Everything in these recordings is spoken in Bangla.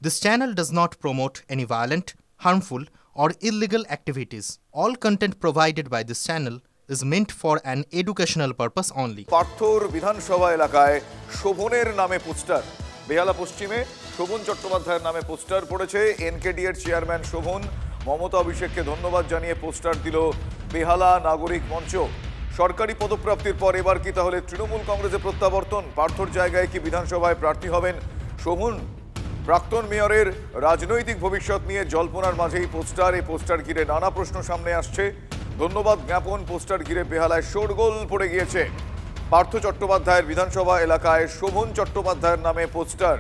This channel does not promote any violent, harmful, or illegal activities. All content provided by this channel is meant for an educational purpose only. পার্থর বিধানসভা এলাকায় শোভনের নামে পোস্টার। বেহালা পশ্চিমে শোভন চট্টোপাধ্যায়ের নামে পোস্টার পড়েছে। এনকেডি এর চেয়ারম্যান শোভন মমতা অভিষেককে ধন্যবাদ জানিয়ে পোস্টার দিল বেহালা নাগরিক মঞ্চ। সরকারি পদপ্রাপ্তির পর এবার কি তাহলে তৃণমূল কংগ্রেসে প্রত্যাবর্তন? পার্থর জায়গায় কি বিধানসভায় প্রার্থী হবেন শোভন? প্রাক্তন মেয়রের রাজনৈতিক ভবিষ্যৎ নিয়ে জল্পনার মাঝেই পোস্টার। এই পোস্টার ঘিরে নানা প্রশ্ন সামনে আসছে। ধন্যবাদ জ্ঞাপন পোস্টার ঘিরে বেহালায় শোরগোল পড়ে গিয়েছে। পার্থ চট্টোপাধ্যায়ের বিধানসভা এলাকায় শোভন চট্টোপাধ্যায়ের নামে পোস্টার।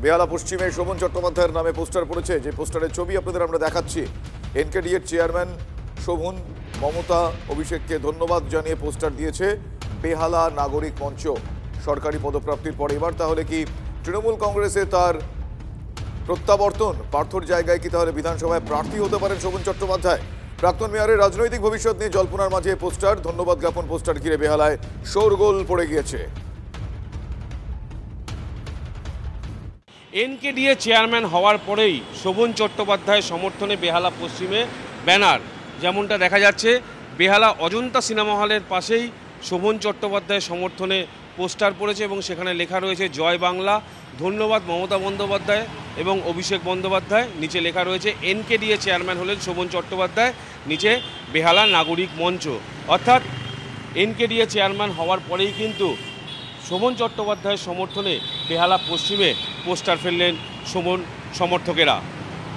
বেহালা পশ্চিমে শোভন চট্টোপাধ্যায়ের নামে পোস্টার পড়েছে, যে পোস্টারের ছবি আপনাদের আমরা দেখাচ্ছি। এনকেডি এর চেয়ারম্যান শোভন মমতা অভিষেককে ধন্যবাদ জানিয়ে পোস্টার দিয়েছে বেহালা নাগরিক মঞ্চ। সরকারি পদপ্রাপ্তির পর এবার তাহলে কি তৃণমূল কংগ্রেসে তার প্রত্যাবর্তন? পার্থর জায়গায় কি তাহলে বিধানসভায় প্রার্থী হতে পারেন শোভন চট্টোপাধ্যায়? প্রাক্তন মেয়রের রাজনৈতিক ভবিষ্যৎ নিয়ে জল্পনার মাঝে পোস্টার। ধন্যবাদ জ্ঞাপন পোস্টার ঘিরে বেহালায় শোরগোল পড়ে গিয়েছে। এনকেডি এর চেয়ারম্যান হওয়ার পরেই শোভন চট্টোপাধ্যায়ের সমর্থনে বেহালা পশ্চিমে ব্যানার, যেমনটা দেখা যাচ্ছে বেহালা অজন্তা সিনেমা হলের পাশেই শোভন চট্টোপাধ্যায়ের সমর্থনে পোস্টার পড়েছে এবং সেখানে লেখা রয়েছে জয় বাংলা, ধন্যবাদ মমতা বন্দ্যোপাধ্যায় এবং অভিষেক বন্দ্যোপাধ্যায়। নিচে লেখা রয়েছে এনকেডি এর চেয়ারম্যান হলেন শোভন চট্টোপাধ্যায়, নিচে বেহালা নাগরিক মঞ্চ। অর্থাৎ এনকেডি এর চেয়ারম্যান হওয়ার পরেই কিন্তু শোভন চট্টোপাধ্যায়ের সমর্থনে বেহালা পশ্চিমে পোস্টার ফেললেন শোভন সমর্থকেরা।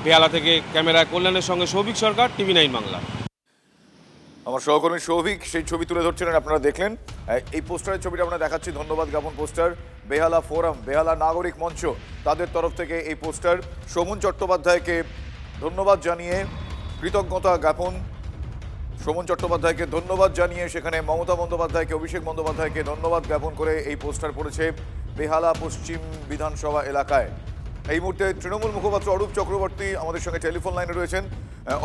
বেহালা থেকে ক্যামেরায় কল্যাণের সঙ্গে সৌভিক সরকার, TV9 বাংলা। আমার সহকর্মী সৌভিক সেই ছবি তুলে ধরছিলেন, আপনারা দেখলেন। এই পোস্টারের ছবিটা আমরা দেখাচ্ছি, ধন্যবাদ জ্ঞাপন পোস্টার। বেহালা ফোরাম, বেহালা নাগরিক মঞ্চ তাদের তরফ থেকে এই পোস্টার। শোভন চট্টোপাধ্যায়কে ধন্যবাদ জানিয়ে কৃতজ্ঞতা জ্ঞাপন। শোভন চট্টোপাধ্যায়কে ধন্যবাদ জানিয়ে সেখানে মমতা বন্দ্যোপাধ্যায়কে, অভিষেক বন্দ্যোপাধ্যায়কে ধন্যবাদ জ্ঞাপন করে এই পোস্টার পড়েছে বেহালা পশ্চিম বিধানসভা এলাকায়। এই মুহূর্তে তৃণমূল মুখপাত্র অরূপ চক্রবর্তী আমাদের সঙ্গে টেলিফোন লাইনে রয়েছেন।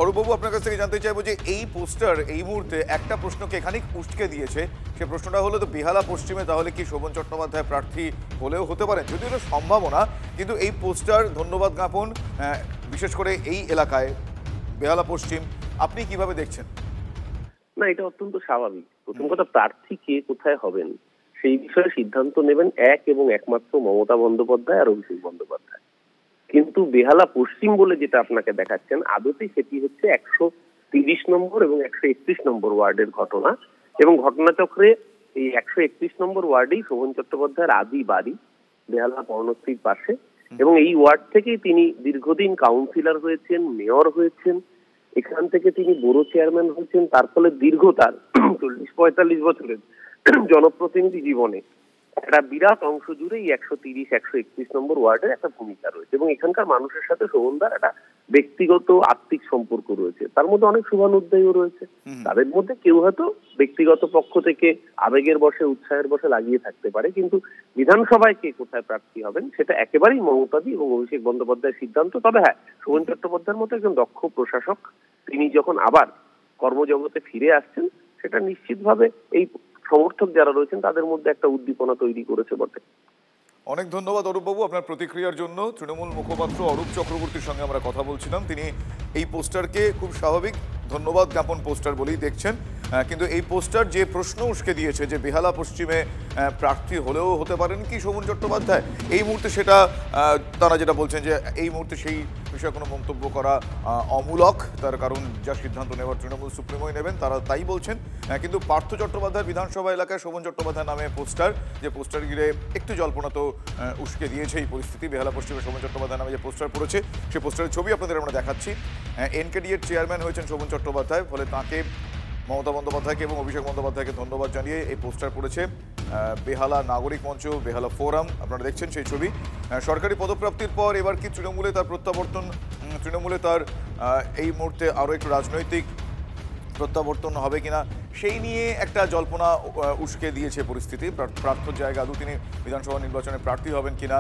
অরূপবাবু, আপনার কাছ থেকে জানতে চাইবো যে এই পোস্টার এই মুহূর্তে একটা প্রশ্নকে খানিক উস্কে দিয়েছে। সে প্রশ্নটা হলো, তো বেহালা পশ্চিমে তাহলে কি শোভন চট্টোপাধ্যায় প্রার্থী হলেও হতে পারেন? যদিও এটা সম্ভাবনা, কিন্তু এই পোস্টার ধন্যবাদ জ্ঞাপন বিশেষ করে এই এলাকায় বেহালা পশ্চিম আপনি কিভাবে দেখছেন? না, এটা অত্যন্ত স্বাভাবিক। প্রথম কথা, প্রার্থী কে কোথায় হবেন সেই বিষয়ে সিদ্ধান্ত নেবেন এক এবং একমাত্র মমতা বন্দ্যোপাধ্যায় আর অভিষেক বন্দ্যোপাধ্যায়। কিন্তু বেহালা পশ্চিম বলে যেটা আপনাকে দেখাচ্ছেন, আদতে সেটি হচ্ছে 130 নম্বর এবং 131 নম্বর ওয়ার্ডের ঘটনা। এবং ঘটনাচক্রে এই 131 নম্বর ওয়ার্ডেই শোভন চট্টোপাধ্যায়ের আদি বাড়ি, বেহালা পর্ণশ্রীর পাশে। এবং এই ওয়ার্ড থেকেই তিনি দীর্ঘদিন কাউন্সিলর হয়েছেন, মেয়র হয়েছেন। এখান থেকে তিনি বড় চেয়ারম্যান হয়েছেন। তার ফলে দীর্ঘ তার 40-45 বছরের জনপ্রতিনিধি জীবনে একটা বিরাট অংশ জুড়ে এই 130-131 নম্বর ওয়ার্ডের একটা ভূমিকা রয়েছে। এবং এখানকার মানুষের সাথে শোভনদার একটা ব্যক্তিগত আত্মিক সম্পর্ক রয়েছে। তার মধ্যে অনেক শুভানুধ্যায়ীও রয়েছে। তাদের মধ্যে কেউ হয়তো ব্যক্তিগত পক্ষ থেকে আবেগের বশে, উৎসাহের বশে লাগিয়ে থাকতে পারে, কিন্তু বিধানসভায় কে কোথায় প্রার্থী হবেন সেটা একেবারেই মমতাদি এবং অভিষেক বন্দ্যোপাধ্যায়ের সিদ্ধান্ত। তবে হ্যাঁ, শোভন চট্টোপাধ্যায়ের মতো একজন দক্ষ প্রশাসক তিনি যখন আবার কর্মজগতে ফিরে আসছেন, সেটা নিশ্চিতভাবে এই সমর্থক যারা রয়েছেন তাদের মধ্যে একটা উদ্দীপনা তৈরি করেছে বটে। অনেক ধন্যবাদ অরূপবাবু আপনার প্রতিক্রিয়ার জন্য। তৃণমূল মুখপাত্র অরূপ চক্রবর্তীর সঙ্গে আমরা কথা বলছিলাম। তিনি এই পোস্টারকে খুব স্বাভাবিক ধন্যবাদ জ্ঞাপন পোস্টার বলেই দেখছেন, কিন্তু এই পোস্টার যে প্রশ্ন উস্কে দিয়েছে যে বেহালা পশ্চিমে প্রার্থী হলেও হতে পারেন কি শোভন চট্টোপাধ্যায়, এই মুহূর্তে সেটা তারা যেটা বলছেন যে এই মুহূর্তে সেই বিষয়ে কোনো মন্তব্য করা অমূলক। তার কারণ যা সিদ্ধান্ত নেওয়ার তৃণমূল সুপ্রিমোই নেবেন, তারা তাই বলছেন। কিন্তু পার্থ চট্টোপাধ্যায় বিধানসভা এলাকায় শোভন চট্টোপাধ্যায় নামে পোস্টার, যে পোস্টার ঘিরে একটু জল্পনা তো উস্কে দিয়েছে এই পরিস্থিতি। বেহালা পশ্চিমে শোভন চট্টোপাধ্যায় নামে যে পোস্টার পড়েছে, সেই পোস্টারের ছবি আপনাদের আমরা দেখাচ্ছি। এনকেডি এর চেয়ারম্যান হয়েছেন শোভন চট্টোপাধ্যায়, ফলে তাঁকে, মমতা বন্দ্যোপাধ্যায়কে এবং অভিষেক বন্দ্যোপাধ্যায়কে ধন্যবাদ জানিয়ে এই পোস্টার পড়েছে বেহালা নাগরিক মঞ্চ, বেহালা ফোরাম। আপনারা দেখছেন সেই ছবি। সরকারি পদপ্রাপ্তির পর এবার কি তৃণমূলে তার প্রত্যাবর্তন? তৃণমূলে তার এই মুহূর্তে আরও একটু রাজনৈতিক প্রত্যাবর্তন হবে কিনা সেই নিয়ে একটা জল্পনা উস্কে দিয়েছে পরিস্থিতি। প্রার্থীর জায়গা আদৌ তিনি বিধানসভা নির্বাচনে প্রার্থী হবেন কিনা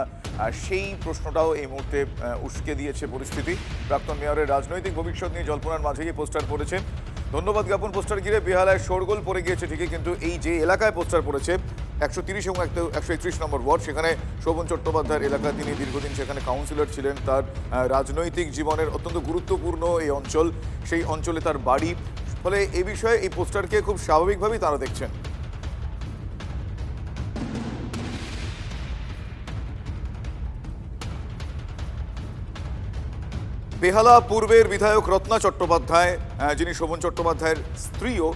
সেই প্রশ্নটাও এই মুহূর্তে উস্কে দিয়েছে পরিস্থিতি। প্রাক্তন মেয়রের রাজনৈতিক ভবিষ্যৎ নিয়ে জল্পনার মাঝেই পোস্টার পড়েছে। ধন্যবাদ জ্ঞাপন পোস্টার ঘিরে বেহালায় শোরগোল পড়ে গিয়েছে ঠিকই, কিন্তু এই যে এলাকায় পোস্টার পড়েছে 130 এবং 131 নম্বর ওয়ার্ড, সেখানে শোভন চট্টোপাধ্যায়ের এলাকা। তিনি দীর্ঘদিন সেখানে কাউন্সিলর ছিলেন। তার রাজনৈতিক জীবনের অত্যন্ত গুরুত্বপূর্ণ এই অঞ্চল, সেই অঞ্চলে তার বাড়ি। ফলে এই বিষয়ে এই পোস্টারকে খুব স্বাভাবিকভাবেই তারা দেখছেন। বেহালা পূর্বের বিধায়ক রত্না চট্টোপাধ্যায়, যিনি শোভন চট্টোপাধ্যায়ের স্ত্রীও,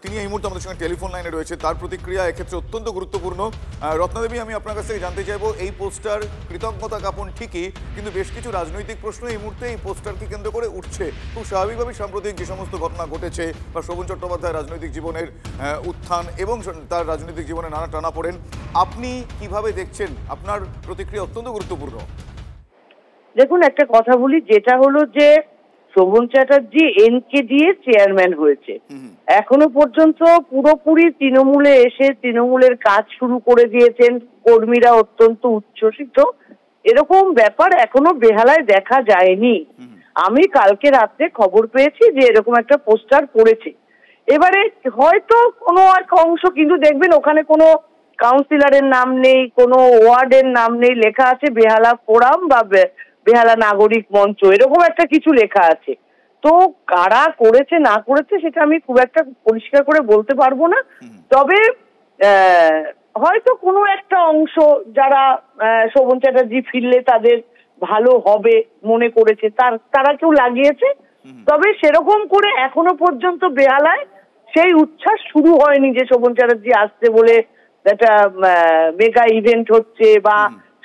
তিনি এই মুহূর্তে আমাদের সঙ্গে টেলিফোন লাইনে রয়েছে। তার প্রতিক্রিয়া এক্ষেত্রে অত্যন্ত গুরুত্বপূর্ণ। রত্নাদেবী, আমি আপনার কাছ থেকে জানতে চাইবো, এই পোস্টার কৃতজ্ঞতা জ্ঞাপন ঠিকই, কিন্তু বেশ কিছু রাজনৈতিক প্রশ্ন এই মুহূর্তে এই পোস্টারকে কেন্দ্র করে উঠছে। খুব স্বাভাবিকভাবেই সাম্প্রতিক যে সমস্ত ঘটনা ঘটেছে বা শোভন চট্টোপাধ্যায়ের রাজনৈতিক জীবনের উত্থান এবং তার রাজনৈতিক জীবনে নানা টানাপোড়েন, আপনি কিভাবে দেখছেন? আপনার প্রতিক্রিয়া অত্যন্ত গুরুত্বপূর্ণ। দেখুন, একটা কথা বলি, যেটা হলো যে শোভন চ্যাটার্জি এনকে দিয়ে চেয়ারম্যান হয়েছে, এখনো পর্যন্ত পুরোপুরি তৃণমূলে এসে তৃণমূলের কাজ শুরু করে দিয়েছেন, কর্মীরা অত্যন্ত উচ্ছ্বসিত, এরকম ব্যাপার এখনো বেহালায় দেখা যায়নি। আমি কালকে রাত্রে খবর পেয়েছি যে এরকম একটা পোস্টার পড়েছে। এবারে হয়তো কোনো এক অংশ, কিন্তু দেখবেন ওখানে কোনো কাউন্সিলরের নাম নেই, কোনো ওয়ার্ডের নাম নেই, লেখা আছে বেহালা ফোরাম বা বেহালা নাগরিক মঞ্চ, এরকম একটা কিছু লেখা আছে। তো কারা করেছে না করেছে সেটা আমি খুব একটা পরিষ্কার করে বলতে পারবো না। তবে হয়তো কোনো একটা অংশ যারা শোভন চ্যাটার্জি ফিরলে তাদের ভালো হবে মনে করেছে, তারা কেউ লাগিয়েছে। তবে সেরকম করে এখনো পর্যন্ত বেহালায় সেই উচ্ছ্বাস শুরু হয়নি যে শোভন চ্যাটার্জি আসছে বলে একটা মেগা ইভেন্ট হচ্ছে বা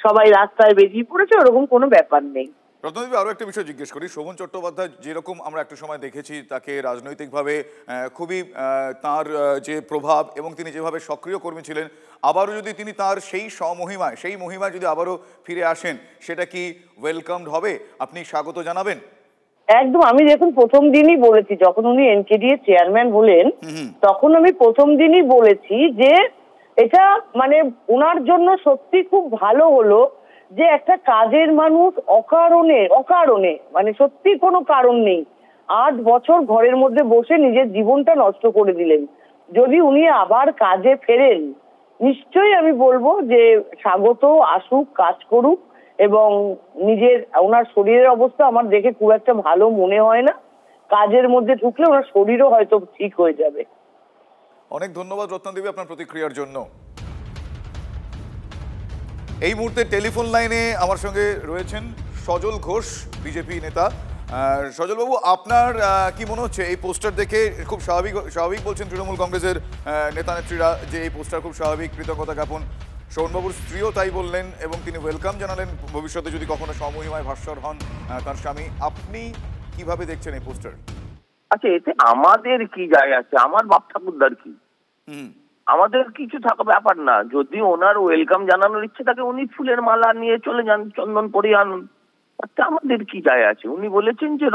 সবাই রাস্তায় বেরিয়ে পড়েছে, ওরকম কোনো ব্যাপার নেই। রত্নদেবী, আরো একটা বিষয় জিজ্ঞেস করি। শোভন চট্টোপাধ্যায় যেরকম আমরা একটা সময় দেখেছি তাকে রাজনৈতিকভাবে খুবই তার যে প্রভাব এবং তিনি যেভাবে সক্রিয় কর্মী ছিলেন, আবারও যদি তিনি তার সেই মহিমায় যদি আবারও ফিরে আসেন, সেটা কি ওয়েলকামড হবে? আপনি স্বাগত জানাবেন? একদম। আমি দেখুন প্রথম দিনই বলেছি, যখন উনি এনকেডিএ চেয়ারম্যান হলেন তখন আমি প্রথম দিনই বলেছি যে এটা মানে ওনার জন্য সত্যি খুব ভালো হলো যে একটা কাজের মানুষ অকারণে মানে সত্যি কোনো কারণ নেই 8 বছর ঘরের মধ্যে বসে নিজের জীবনটা নষ্ট করে দিলেন। যদি উনি আবার কাজে ফেরেন, নিশ্চয়ই আমি বলবো যে স্বাগত, আসুক, কাজ করুক। এবং ওনার শরীরের অবস্থা আমার দেখে খুব একটা ভালো মনে হয় না। কাজের মধ্যে ঢুকলে ওনার শরীরও হয়তো ঠিক হয়ে যাবে। অনেক ধন্যবাদ রত্নাদেবী আপনার প্রতিক্রিয়ার জন্য। এই মুহূর্তে টেলিফোন লাইনে আমার সঙ্গে রয়েছেন সজল ঘোষ, বিজেপি নেতা। সজলবাবু, আপনার কি মনে হচ্ছে এই পোস্টার দেখে? খুব স্বাভাবিক বলছেন তৃণমূল কংগ্রেসের নেতা নেত্রীরা যে এই পোস্টার খুব স্বাভাবিক, কৃতজ্ঞতা জ্ঞাপন। শোভনবাবুর স্ত্রীও তাই বললেন এবং তিনি ওয়েলকাম জানালেন ভবিষ্যতে যদি কখনো সমহিমায় ভাস্বর হন তার স্বামী। আপনি কিভাবে দেখছেন এই পোস্টার? আচ্ছা, এতে আমাদের কি যায় আছে? আমার বাপ ঠাকুরদার কি? আমাদের কিছু থাকা ব্যাপার না। যদি ওনার ওয়েলকাম জানানোর ইচ্ছে থাকে উনি ফুলের মালা নিয়ে চলে যান, চন্দন পরিয়ে আনুন, আমাদের কি যায় আছে? উনি বলেছেন যে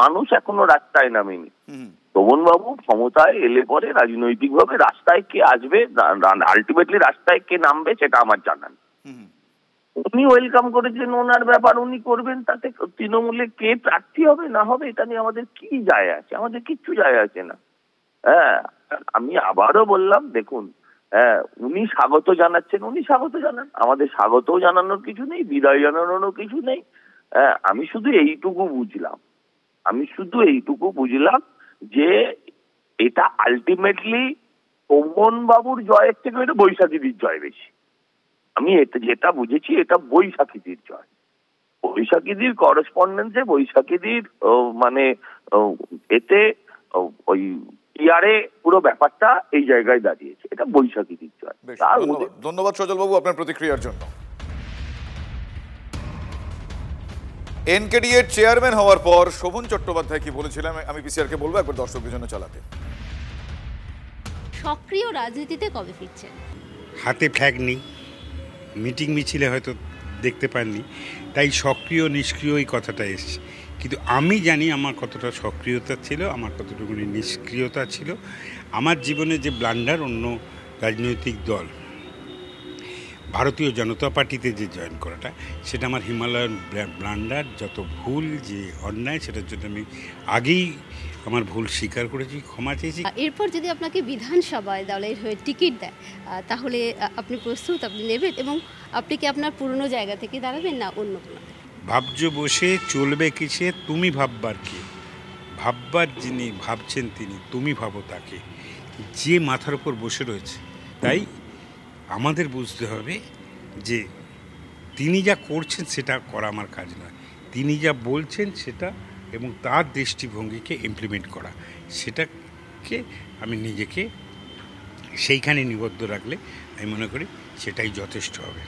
মানুষ এখনো রাস্তায় নামেনি। শোভন বাবু ক্ষমতায় এলে পরে রাজনৈতিক ভাবে রাস্তায় কে আসবে, আলটিমেটলি রাস্তায় কে নামবে সেটা আমার জানা নেই। উনি ওয়েলকাম করেছেন, ওনার ব্যাপার, উনি করবেন। তাতে তৃণমূলে কে প্রার্থী হবে না হবে এটা নিয়ে আমাদের কি যায় আছে? আমাদের কিচ্ছু যায় আছে না। আমি আবারও বললাম, দেখুন, উনি স্বাগত জানাচ্ছেন, উনি স্বাগত জানান, আমাদের স্বাগতও জানানোর কিছু নেই, বিদায় জানানোরও কিছু নেই। আমি শুধু এইটুকু বুঝলাম যে এটা আলটিমেটলি শোভন বাবুর জয়ের থেকে এটা বৈশাখীদির জয় বেশি। আমি যেটা বুঝেছি এটা বৈশাখীদির জয়। বৈশাখীদির করেসপন্ডেন্সে বৈশাখীদির মানে এতে ওই ইয়ারে পুরো ব্যাপারটা এই জায়গায় দাঁড়িয়েছে, এটা বৈশাখীদির জয়। ধন্যবাদ সজলবাবু আপনার প্রতিক্রিয়ার জন্য। এনকেডিএর চেয়ারম্যান হওয়ার পর শোভন চট্টোপাধ্যায় কি বলেছিলাম আমি পিসিআরকে বলবো একবার দর্শকদের জন্য চালাতে। সক্রিয় রাজনীতিতে কবে ফিরছেন? হাতে ফ্ল্যাগ নেই, মিটিং মিছিলে হয়তো দেখতে পাননি, তাই সক্রিয় নিষ্ক্রিয় এই কথাটা এসছে। কিন্তু আমি জানি আমার কতটা সক্রিয়তা ছিল, আমার কতটুকুনি নিষ্ক্রিয়তা ছিল। আমার জীবনে যে ব্লান্ডার অন্য রাজনৈতিক দল ভারতীয় জনতা পার্টিতে যে জয়েন করাটা, সেটা আমার হিমালয়ান ব্লান্ডার, যত ভুল যে অন্যায়, সেটার জন্য আমি আগেই আমার ভুল স্বীকার করেছি, ক্ষমা চেয়েছি। এরপর যদি আপনাকে বিধানসভায় দলের হয়ে টিকিট দেয়, তাহলে আপনি প্রস্তুত, আপনি নেবেন, এবং আপনি কি আপনার পুরনো জায়গা থেকে দাঁড়াবেন না অন্য কোনো? ভাবছ বসে চলবে কিসে, তুমি ভাববার কে? ভাববার যিনি ভাবছেন তিনি, তুমি ভাবো তাকে, যে মাথার উপর বসে রয়েছে। তাই আমাদের বুঝতে হবে যে তিনি যা করছেন সেটা করা আমার কাজ নয়, তিনি যা বলছেন সেটা এবং তার দৃষ্টিভঙ্গিকে ইমপ্লিমেন্ট করা, সেটাকে আমি নিজেকে সেইখানে নিবদ্ধ রাখলে আমি মনে করি সেটাই যথেষ্ট হবে।